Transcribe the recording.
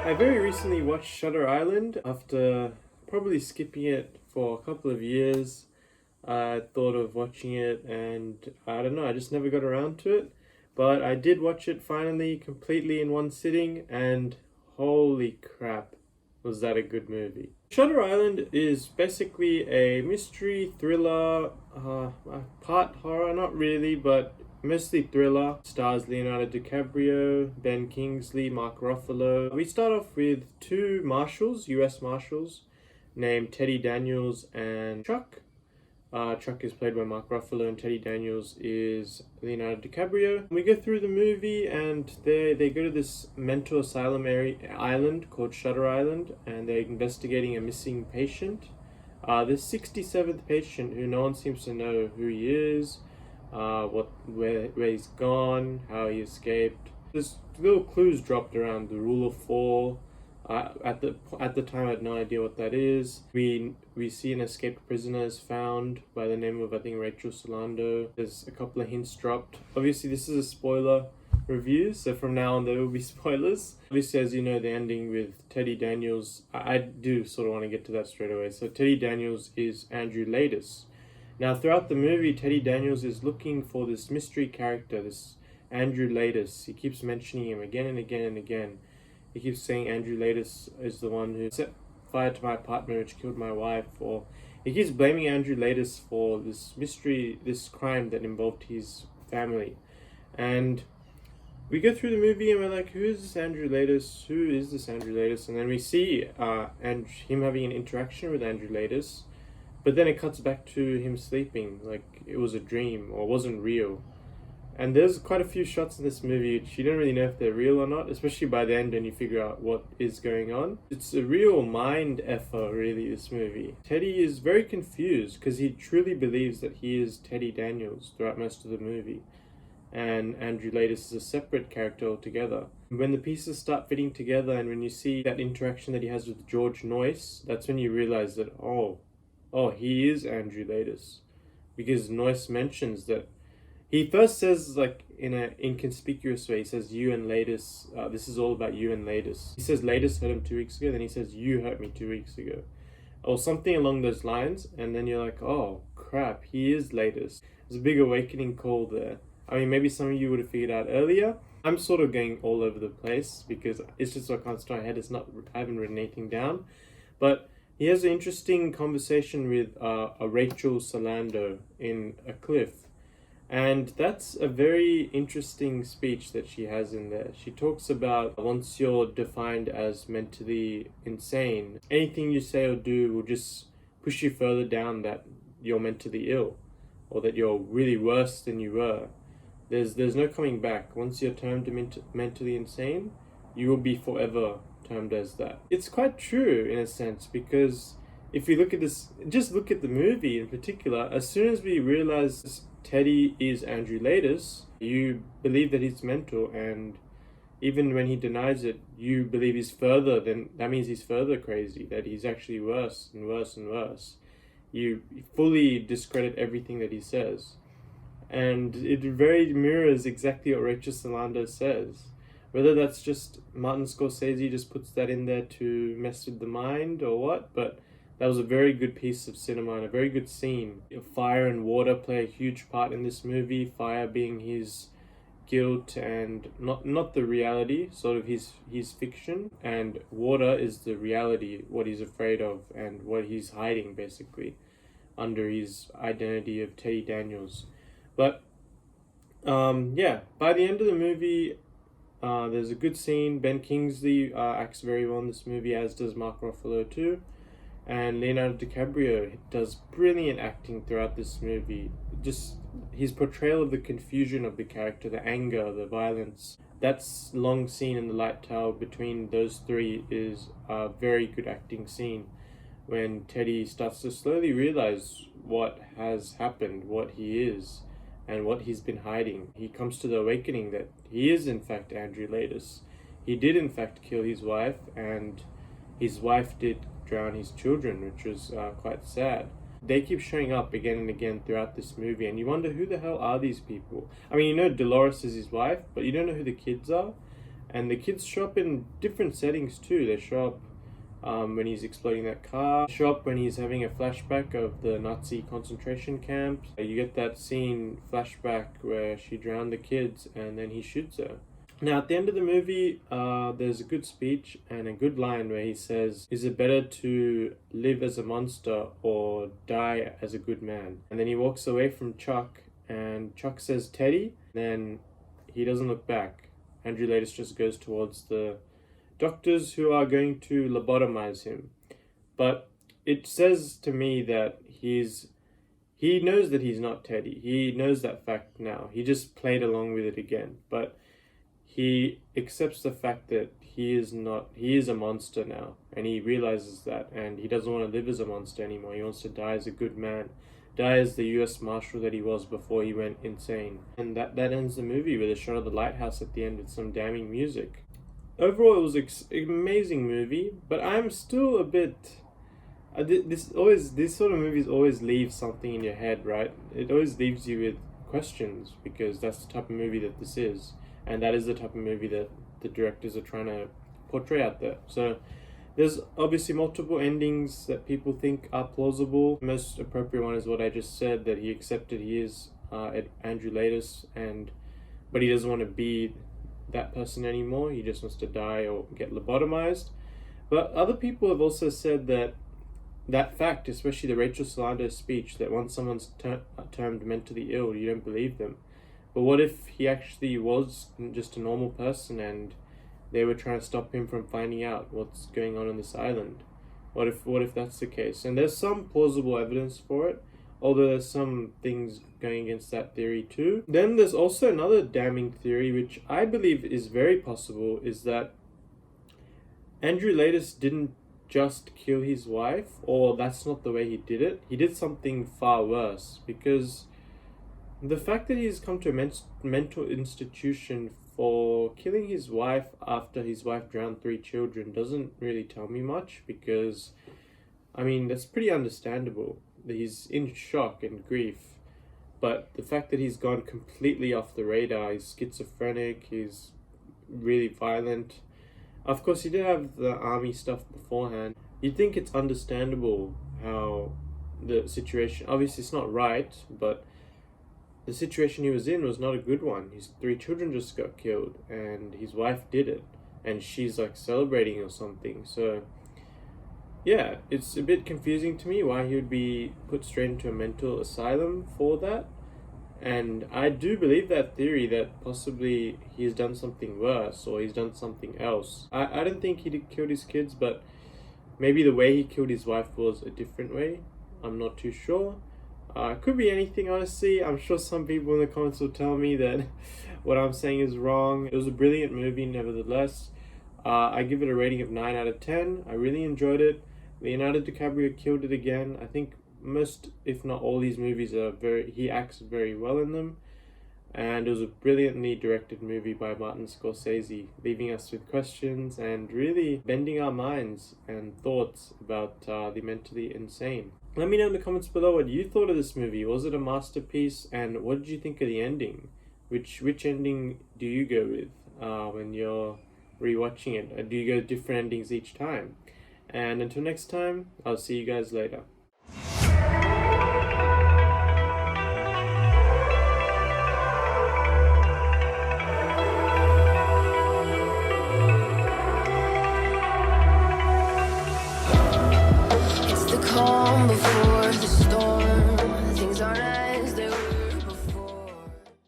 I very recently watched Shutter Island after probably skipping it for a couple of years. I thought of watching it and I don't know, I just never got around to it. But I did watch it finally completely in one sitting and holy crap, was that a good movie. Shutter Island is basically a mystery thriller, part horror, not really, but mostly thriller. Stars Leonardo DiCaprio, Ben Kingsley, Mark Ruffalo. We start off with two marshals, US marshals, named Teddy Daniels and Chuck. Chuck is played by Mark Ruffalo and Teddy Daniels is Leonardo DiCaprio. We go through the movie and they go to this mental asylum island called Shutter Island, and they're investigating a missing patient. This 67th patient who no one seems to know who he is, where he's gone, how he escaped. There's little clues dropped around the rule of four. At the time, I had no idea what that is. We see an escaped prisoner is found by the name of, I think, Rachel Solando. There's a couple of hints dropped. Obviously, this is a spoiler review, so from now on there will be spoilers. Obviously, as you know, the ending with Teddy Daniels, I do sort of want to get to that straight away. So Teddy Daniels is Andrew Laeddis. Now, throughout the movie, Teddy Daniels is looking for this mystery character, this Andrew Laeddis. He keeps mentioning him again and again and again. He keeps saying Andrew Laeddis is the one who set fire to my apartment which killed my wife, or he keeps blaming Andrew Laeddis for this mystery, this crime that involved his family. And we go through the movie and we're like, who is this Andrew Laeddis? Who is this Andrew Laeddis? And then we see him having an interaction with Andrew Laeddis, but then it cuts back to him sleeping, like it was a dream or wasn't real. And there's quite a few shots in this movie which you don't really know if they're real or not, especially by the end when you figure out what is going on. It's a real mind effer, really, this movie. Teddy is very confused because he truly believes that he is Teddy Daniels throughout most of the movie, and Andrew Laeddis is a separate character altogether. When the pieces start fitting together and when you see that interaction that he has with George Noyce, that's when you realize that, oh, he is Andrew Laeddis. Because Noyce mentions that he first says, like, in an inconspicuous way, he says, you and Laeddis, this is all about you and Laeddis. He says Laeddis hurt him 2 weeks ago, then he says, you hurt me 2 weeks ago. Or something along those lines, and then you're like, oh, crap, he is Laeddis. There's a big awakening call there. I mean, maybe some of you would have figured out earlier. I'm sort of going all over the place, because it's just what comes to my head. I haven't written anything down. But he has an interesting conversation with a Rachel Solando in a cliff. And that's a very interesting speech that she has in there. She talks about once you're defined as mentally insane, anything you say or do will just push you further down that you're mentally ill, or that you're really worse than you were. There's no coming back. Once you're termed mentally insane, you will be forever termed as that. It's quite true in a sense, because if you look at this, just look at the movie in particular, as soon as we realize Teddy is Andrew Laeddis, you believe that he's mental, and even when he denies it, you believe he's further, then that means he's further crazy, that he's actually worse and worse and worse. You fully discredit everything that he says. And it very mirrors exactly what Rachel Solando says. Whether that's just Martin Scorsese just puts that in there to mess with the mind or what, but that was a very good piece of cinema and a very good scene. Fire and water play a huge part in this movie. Fire being his guilt and not the reality, sort of his fiction. And water is the reality, what he's afraid of and what he's hiding, basically, under his identity of Teddy Daniels. But, by the end of the movie, there's a good scene. Ben Kingsley acts very well in this movie, as does Mark Ruffalo too. And Leonardo DiCaprio does brilliant acting throughout this movie. Just his portrayal of the confusion of the character, the anger, the violence. That long scene in the light tower between those three is a very good acting scene, when Teddy starts to slowly realize what has happened, what he is, and what he's been hiding. He comes to the awakening that he is in fact Andrew Laeddis. He did in fact kill his wife, and his wife did drown his children, which was quite sad. They keep showing up again and again throughout this movie, and you wonder, who the hell are these people? I mean, you know Dolores is his wife, but you don't know who the kids are. And the kids show up in different settings too. They show up when he's exploding that car, show up when he's having a flashback of the Nazi concentration camps. You get that scene flashback where she drowned the kids and then he shoots her. Now, at the end of the movie, there's a good speech and a good line where he says, "Is it better to live as a monster or die as a good man?" And then he walks away from Chuck, and Chuck says, "Teddy," then he doesn't look back. Andrew Latis just goes towards the doctors who are going to lobotomize him. But it says to me that he knows that he's not Teddy. He knows that fact now. He just played along with it again. But he accepts the fact that he is a monster now, and he realizes that, and he doesn't want to live as a monster anymore. He wants to die as a good man, die as the US Marshal that he was before he went insane. And that ends the movie with a shot of the lighthouse at the end with some damning music. Overall, it was an amazing movie, but I'm still a bit... This sort of movies always leave something in your head, right? It always leaves you with questions, because that's the type of movie that this is. And that is the type of movie that the directors are trying to portray out there. So there's obviously multiple endings that people think are plausible. The most appropriate one is what I just said, that he accepted he is Andrew Latis, but he doesn't want to be that person anymore. He just wants to die or get lobotomized. But other people have also said that fact, especially the Rachel Solano speech, that once someone's termed mentally ill, you don't believe them. But what if he actually was just a normal person and they were trying to stop him from finding out what's going on this island? What if that's the case? And there's some plausible evidence for it, although there's some things going against that theory too. Then there's also another damning theory, which I believe is very possible, is that Andrew Latis didn't just kill his wife, or that's not the way he did it. He did something far worse, because the fact that he's come to a mental institution for killing his wife after his wife drowned 3 children doesn't really tell me much, because, I mean, that's pretty understandable. He's in shock and grief. But the fact that he's gone completely off the radar, he's schizophrenic, he's really violent. Of course, he did have the army stuff beforehand. You'd think it's understandable how the situation, obviously it's not right, but the situation he was in was not a good one. His 3 children just got killed, and his wife did it, and she's like celebrating or something. So yeah, it's a bit confusing to me why he would be put straight into a mental asylum for that. And I do believe that theory, that possibly he's done something worse or he's done something else. I don't think he did kill his kids, but maybe the way he killed his wife was a different way. I'm not too sure. Could be anything, honestly. I'm sure some people in the comments will tell me that what I'm saying is wrong. It was a brilliant movie, nevertheless. I give it a rating of 9 out of 10. I really enjoyed it. Leonardo DiCaprio killed it again. I think most, if not all, these movies he acts very well in them. And it was a brilliantly directed movie by Martin Scorsese, leaving us with questions and really bending our minds and thoughts about the mentally insane. Let me know in the comments below what you thought of this movie. Was it a masterpiece? And what did you think of the ending? Which ending do you go with when you're rewatching it? Do you go different endings each time? And until next time, I'll see you guys later.